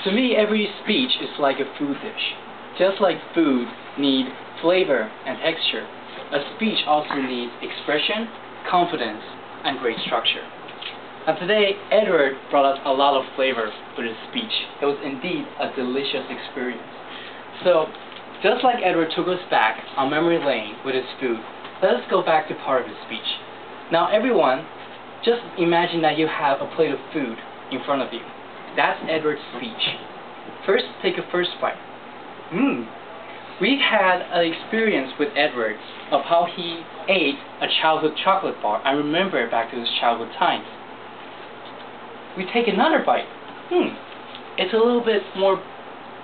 To me, every speech is like a food dish. Just like food needs flavor and texture, a speech also needs expression, confidence, and great structure. And today, Edward brought us a lot of flavor with his speech. It was indeed a delicious experience. So, just like Edward took us back on memory lane with his food, let us go back to part of his speech. Now everyone, just imagine that you have a plate of food in front of you. That's Edward's speech. First, take a first bite. We had an experience with Edward of how he ate a childhood chocolate bar. I remember it back to his childhood times. We take another bite. It's a little bit more,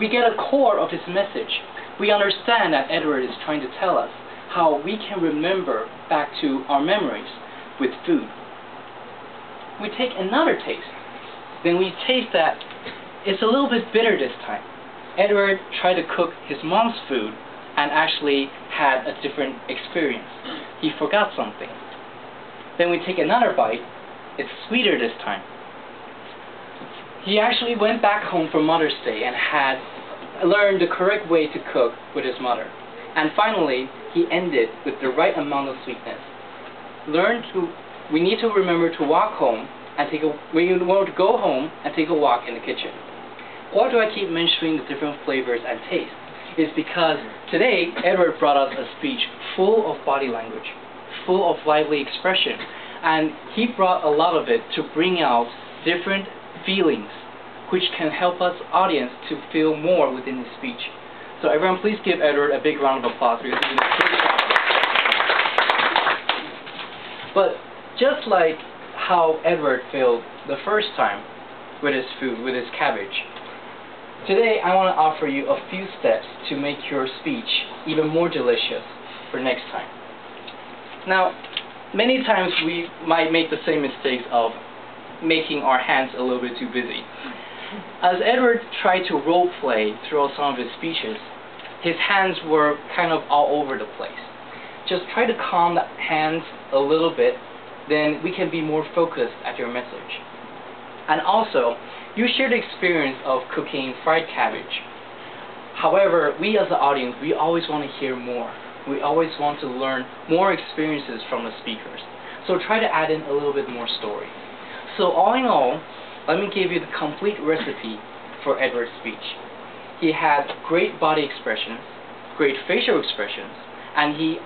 we get a core of his message. We understand that Edward is trying to tell us how we can remember back to our memories with food. We take another taste. Then we taste that it's a little bit bitter this time. Edward tried to cook his mom's food and actually had a different experience. He forgot something. Then we take another bite. It's sweeter this time. He actually went back home for Mother's Day and had learned the correct way to cook with his mother. And finally, he ended with the right amount of sweetness. We need to remember to walk home and we want to go home and take a walk in the kitchen. Why do I keep mentioning the different flavors and tastes? It's because today, Edward brought us a speech full of body language, full of lively expression, and he brought a lot of it to bring out different feelings which can help us audience to feel more within his speech. So everyone please give Edward a big round of applause because he did a great job. But just like how Edward felt the first time with his food, with his cabbage, today I want to offer you a few steps to make your speech even more delicious for next time. Now, many times we might make the same mistakes of making our hands a little bit too busy. As Edward tried to role play throughout some of his speeches, his hands were kind of all over the place. Just try to calm the hands a little bit, then we can be more focused at your message. And also, you shared the experience of cooking fried cabbage. However, we as the audience, we always want to hear more. We always want to learn more experiences from the speakers. So try to add in a little bit more story. So all in all, let me give you the complete recipe for Edward's speech. He had great body expressions, great facial expressions, and he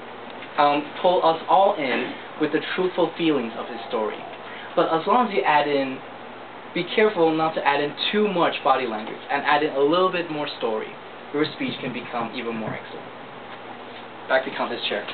pulled us all in with the truthful feelings of his story. But as long as you add in, be careful not to add in too much body language and add in a little bit more story. Your speech can become even more excellent. Back to Countess Chair.